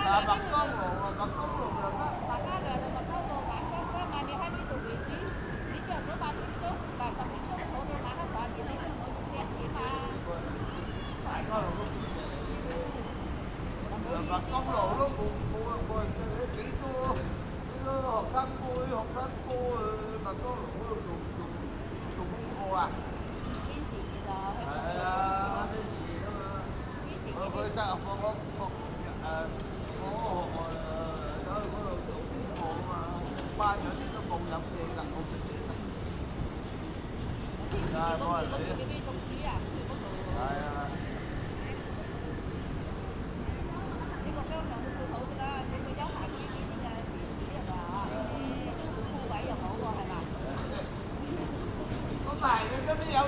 麥當勞啊，麥當勞又得。大家嚟到麥當勞買關關買，你喺呢度為止。你朝頭早8點鐘，唔係10點鐘坐到晚黑12點，我要掟錢嘛。大家樂都幾正嘅，麥當勞都冇人嘅，你幾多學生哥麥當勞嗰度做功課啊？堅持就係啊，啲嘢啊嘛。佢生日走去嗰度做功課啊嘛，班長啲都冇飲嘢㗎，冇食嘢㗎。啊，冇人理啊！係啊。呢個商場都算好㗎啦，你個休閒區呢啲嘅設施係嘛？政府鋪位又好喎，係嘛？咁係嘅，咁你有個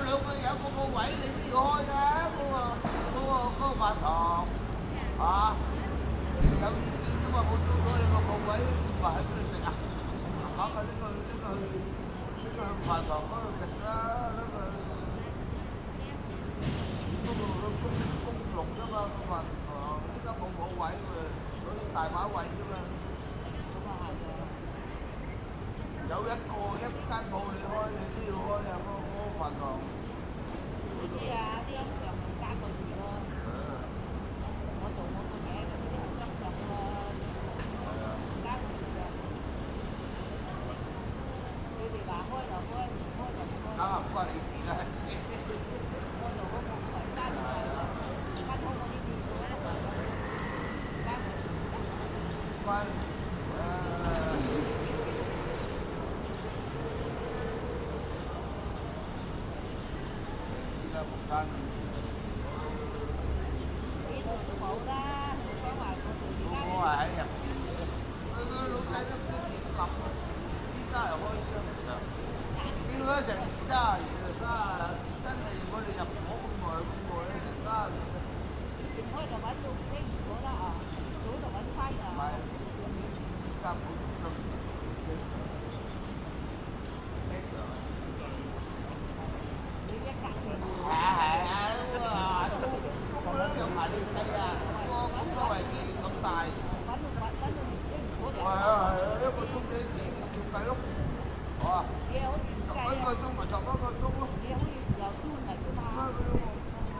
鋪位你都要開㗎，嗰個飯堂嚇，有意見㗎嘛，冇租咗你個鋪位，話喺邊度食啊？講嘅呢個去飯堂嗰度食啦，呢個嗰度都公用啫嘛，個飯堂依家冇鋪位喎，所以大把位啫嘛。咁啊係嘅。有一間鋪你開，你都要開啊！嗰個飯堂。你知啊，啲商場加個字咯。我做嘅，咁呢啲係商場咯，加個字嘅。佢哋話開就開，唔開就唔開。啊，唔關你事啦。我做嗰個唔係加個字咯，加好我啲電腦咧，加個字。關依家木生意。呢度都冇啦，冇講話嗰度而家。我係喺入邊嘅，佢個老細都唔知點諗，依家又開商場，叫咗成20-30年啦，真係如果你入咗咁耐咧，成30年啦。以前開就揾到飛唔到啦啊，早就揾翻㗎。唔係，依家冇商場，機場啊。你一格嘅。係啊，租都有埋你計啊，個周圍地咁大。揾到你飛唔到係啊，一個鐘幾錢？照計咯，好啊。你好似11計啊，個鐘咪11個鐘咯。你好似又租嚟㗎嘛，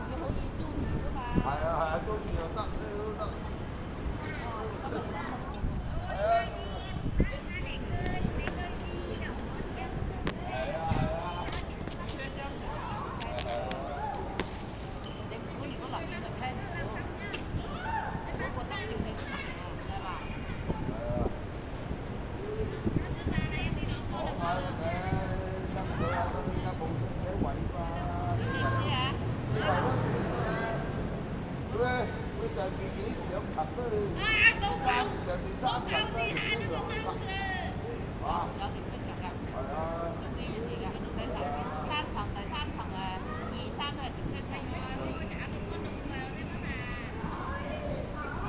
你好似租住㗎嘛。係啊，租住又得，咩都得。係啊。政府如果落嚟就聽唔到，嗰個得票你都難啊，係嘛？講下嘅，爭取下都依家冇停車位嘛。你知唔知啊？你為咗佢上邊2層都上邊3層都要啊！有電梯㗎，係啊。租俾人哋㗎，喺上邊3層，第3層2、3都係電梯層。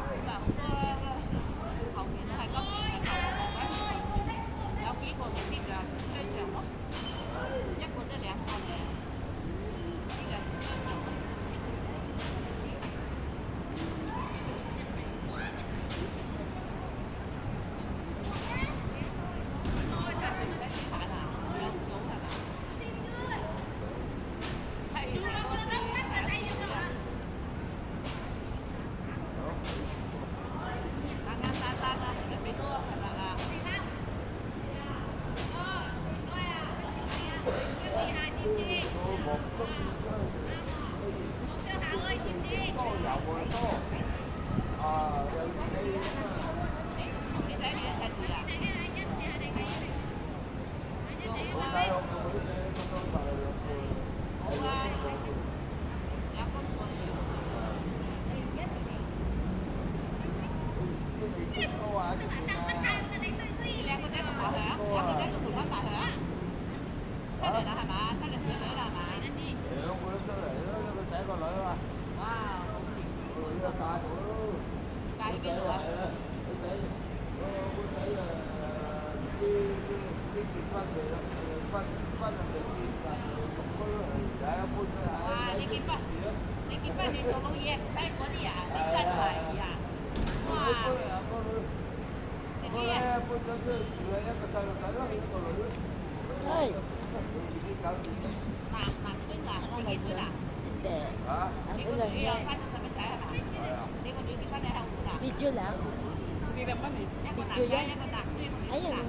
咁啊好多後面都係今年嘅舊樓嘅，有幾個就跌㗎，停車場咯，一個得2個嘅，呢個停車場。個咧搬咗出去住喺一個細路仔咯，一個女咯，Ay, 自己搞掂嘅。男孫啊，自己孫啊， hindi. 嚇， Ang 你個 ulan 女又 niya, 生咗細蚊仔係嘛？係啊，你個女結婚喺香港啊？ video lang. Hindi naman eh. 一個男 Video 仔， yan. 一個男孫，一個女孫 Ayun, 啊。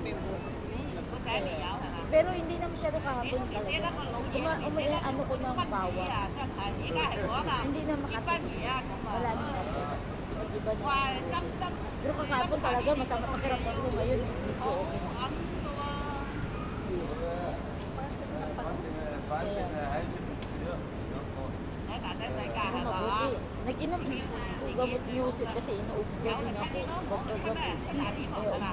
May boses niya. 個仔未有係嘛？ Pero hindi na masyado 你 kahapon 同佢寫得 talaga. 個老嘢，你寫得 Ano ko 個 ng 婚 bawa. 語啊，真係而家係講啊， Hindi na 結婚 makatiis. 語啊咁 Wala 啊。 na kasi. Nag-iba na. 話針針。 Pero kahapon talaga masama pakiramdam ko ngayon eh. Medyo 好 okay na. 揞㗎喎。反正係喺出面住咯，兩個。喺大仔世界 Ako 係嘛？ mabuti. Nag-inom ko gamot music kasi inuubo 有 din 嚟 ako. 親啲咯，冇嚟親咩？喺大連冇係嘛？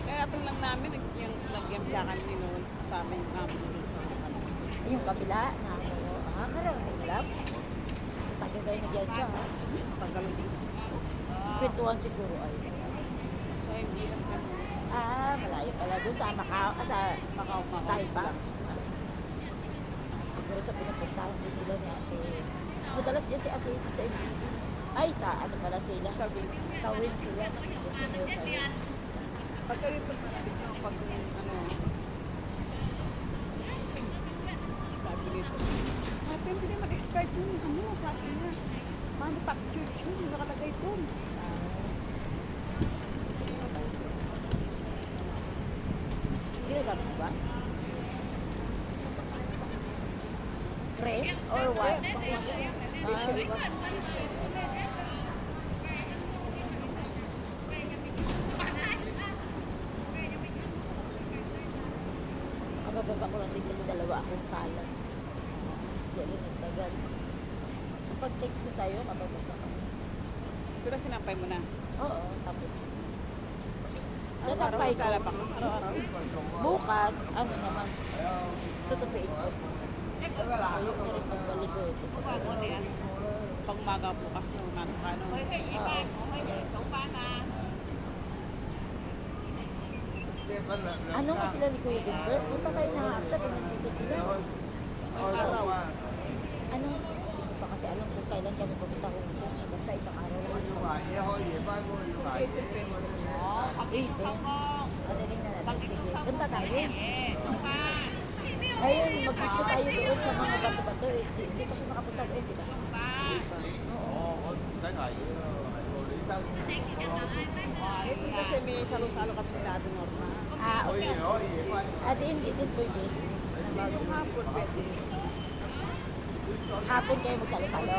Kaya atong lang namin, yung lagyan tiyakan ni noon sa amin yung amin. Yung kabila na ano, maraming lang. Tagal kayo nagyan siya ha. Tagal din. Kwentuhan siguro ay. So, hindi lang kami. Malayo pala doon sa Macau, sa Macau, Taipa. Siguro sa pinapuntahan din nila ni ate. Madalas din si ate sa MTV. Ay, sa ano pala sila? Sa Wilson. Sa Win sila. Pagka rin pag ano, sabi nito, ate, hindi na mag-describe yung ano, sabi niya. Paano picture yun? Yung nakalagay doon. Ginagamit mo ba? Cream or what? Facial wash. Mabababa ko lang din kasi dalawa akong salad. Hindi rin nagtagal. Kapag text ko sa'yo, mabababa ka. Pero sinampay mo na. Oo, tapos. Araw-araw Sasampay ko. maglalabak ka. Araw-araw. Bukas, ano naman, tutupiin ko. Ayun na rin magbalik ko ito. 嗰個係我哋啊， Pag umaga bukas na umano ka, no? 佢去夜班，我去早班嘛。 Ano nga sila ni Kuya Dilbert? Punta tayo na hapsa, nandito sila. Araw. Anong, hindi ko pa kasi alam kung kailan kami pupunta Hong Kong. Eh, basta isang araw lang. 要捱夜開夜班喎，要捱夜嗰啲嘢。哦，十點鐘收工， Madaling na 十 natin. 點 Sige, 鐘收 punta 工 tayo. 嘅嘢，早班。 Ayun, mag-ikot tayo doon sa mga bato-bato. Eh. Hindi kasi makapunta doon, di ba? 早班。 Oo. 哦，我唔使捱夜咯，係喎，你生哇！ Eh, kasi may salo-salo kami nila Ate Norma. 可以 Okay. 可以夜班。 Ate, hindi din pwede. Yung hapon, pwede. Hapon kayo magsalo-salo.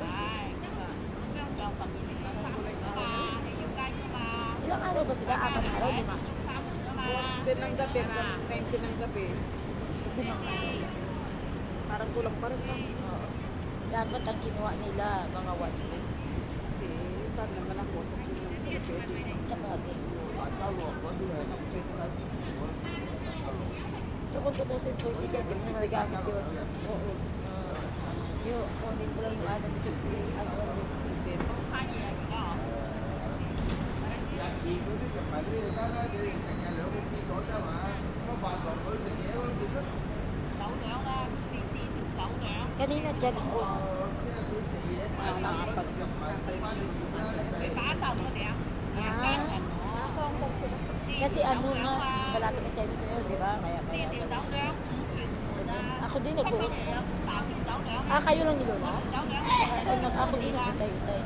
唉，咁啊，我相上12點鐘閂門㗎嘛，你要雞㗎嘛。 Ilang araw ba sila? 4 araw, 5? 閂門㗎嘛。 10 ng gabi, hanggang 19 ng gabi. 5 araw. Parang kulang pa rin lang. Oo. Dapat ang kinuha nila, mga 1 week. Eh, paano naman ako sa pinong sa pwede. Sa bagay. 大家樂嗰啲係咁傾緊，我 So kung tutusin po, hindi ka din na nagagamit yun. Oo. Yung, kunin ko lang yung ano, ni 6 ano, 冇生意啊，而家哦。日前嗰啲就唔係呢啲啦，你成日兩個知咗啫嘛，乜飯堂佢食嘢嗰做乜？酒兩啦，4條酒兩。 kanina dyan ako. 即係佢食嘢買單嗰陣就唔係翻你點啦，就佢係。打就嗰2間人我。 Nasa Hong Kong sila. Kasi ano nga, malapit na China sa'yo, di ba? Kaya 4 kaya. 條酒兩5團啦。 Ako din 出翻 nag-uot. 嚟有3條酒兩。 Kayo lang ni Lola? 酒兩。 Ako din nag-utay-utay.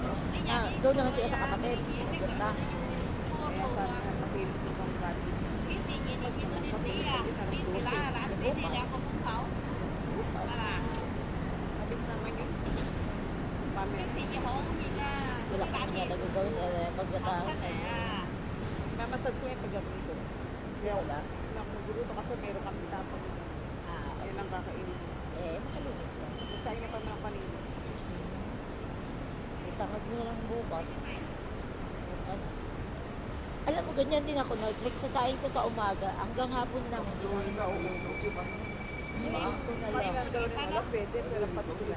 Doon naman sila sa kapatid. Punta. Kaya sana nga makilis ko kang gratis. 幾時熱就見到啲死啊！幾時冷啊冷死你兩個風口，係嘛？ Mabit naman yun. Pamit. 幾時熱好熱啊！ Wala ka nga nagagawin pagkatapos. 出嚟啊！ Mamasage ko yung paggabi ko. Si Lola? Wala akong maguluto kasi meron kami tapos. Ayun ang kakainin. Makalinis mo. Nagsayang na pa mga kanina. Isangag mo na lang bukas. Alam mo, ganyan din ako. Nagsasayin ko sa umaga. Hanggang hapon namin. Hindi namin mauubo. Hinihin ko na lang. Kailan daw nila pwede, pero pag sila.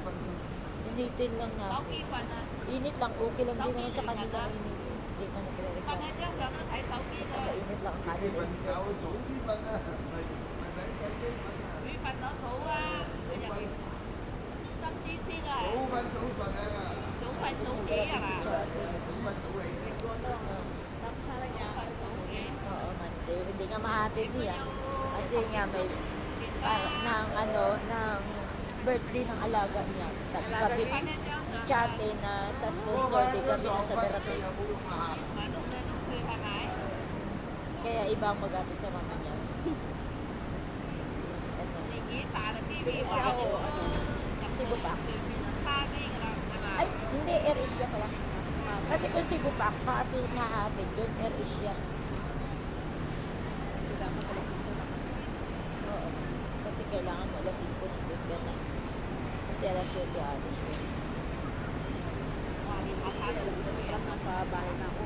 Initin lang 手 natin. 機瞓啊！ Init lang. Okay lang din naman sa kanila. Init. Hindi man 瞓 nagre-record. 喺張相都睇手機啦， Mainit lang ang 你 kanila. 瞓覺早啲瞓啊，唔係使手機瞓啊，佢瞓到好啊，佢入面心思思都早係瞓早瞓啊。早 kapatid niya. Kasi nga may ng ng birthday ng alaga niya. Kami chate na sa sponsor di kami nasa Beratin. Mà lúc lên lúc khuya thoải mái. Kaya ibang mag-atid sa mama niya. Thì nghĩ tại là cái Sige siya, bảo oo. Cebu pa. xa đi là Ay, hindi, Air Asia pala. Kasi kung Cebu pa, kaso mahatid yun, Air Asia. So, dapat pala sito na. Oo. Kasi kailangan alas 5 nandun ka na. Kasi alas 7 alas yun. Alas 2 lang nasa bahay na ako.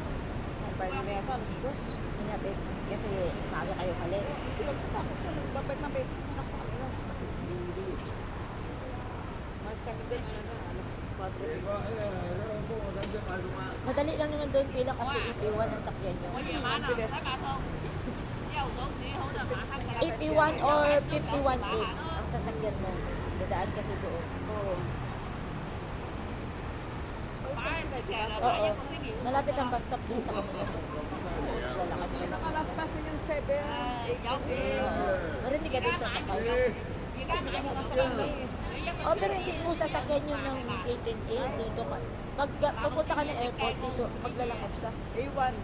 Compare na ito, alas 2. Hinatid. Kasi maaga kayo halis. Takot ko, nagbabait na bait ko sa kanila. Mas kami din, alas 4. Madali lang naman doon pila kasi EP1 ang sakyan niyo. có gì mà nào thấy bà không dầu tốt chỉ hổ là mà không cái EP1 or 51A ang sasakyan mo. Dadaan kasi doon. Oo. phải sự kể là Oo. phải có cái điều Malapit ang bus stop din sa kanila. Lalakad ka lang. Nakalaspas na yung 7. dấu thì Oo. Marinig ka din sa sakay. chỉ có mãi một Nasa sự kanila. Oh, pero hindi mo sasakyan yun ng 18A dito ka. Pag pupunta ka ng airport dito, maglalakad ka. A1.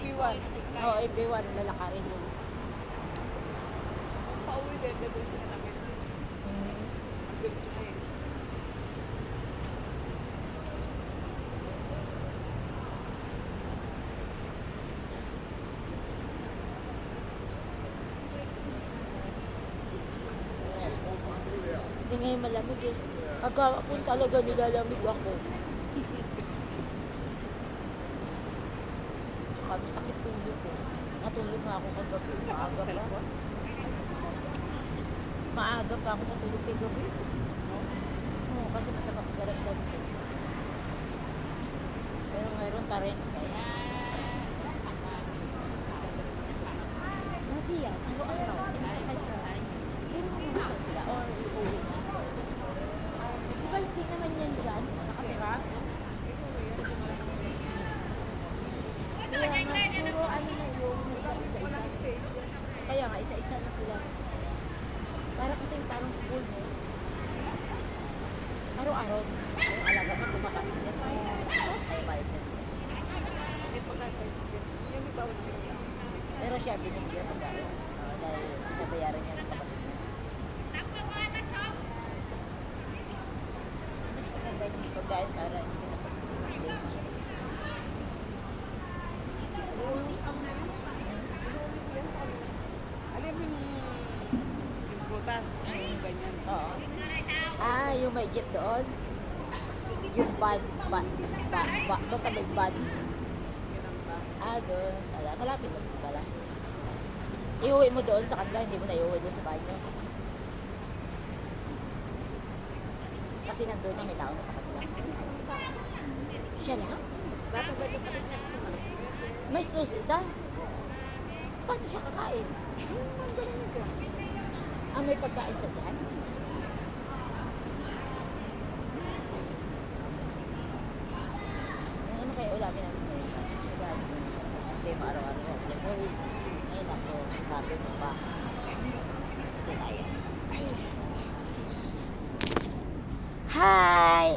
B1. Oo, EP1 lalakarin mo. Pauwi din, bilis na namin. Ang bilis na eh. Hindi ngayon malamig eh. Pagkakapun talaga nilalamig ako. Saka sakit tulo ko. Natulog nga ako kagabi. Maaga Sa pa. likod. Maaga pa ako natulog kay gabi. Oo, kasi masama ko garamdam ko. Pero mayroon pa rin. Kaya... Mati yan. Araw-araw. Pero sila sila. Or iuwi na. Di ba hindi naman yan dyan? Nakatira? Kaya nga, puro ano na yung Walang isa-isa. stage. Kaya nga, isa-isa na sila. Para kasing parang school mo. Araw-araw, yung alaga mo kumakain niya sa ay Bible. May pagkakain. Yan may bawal sila. Pero siya binibigyan ko dahil nabayaran niya ng kapatid niya. Mas maganda yung pagkain para hindi ka napag-blame. Alam mo yung butas, yung ganyan. Oo. Ah, yung may git doon. Yung basta may bad. Yan ang ba? Ah, doon. Malapit lang pala. Iuwi mo doon sa kanila, hindi mo na iuwi doon sa banyo. Kasi nandun na may tao na sa kanila. Siya lang? Dapat ba yung kapit niya kasi malas na yun? May sauce isa? Paano siya kakain? Ang galing nito. Ah, may pagkain sa dyan? Ano naman kaya ulamin namin ngayon? Hindi mo araw-araw sa akin. Ngayon ako, sabi mo pa. Ito tayo. Hi!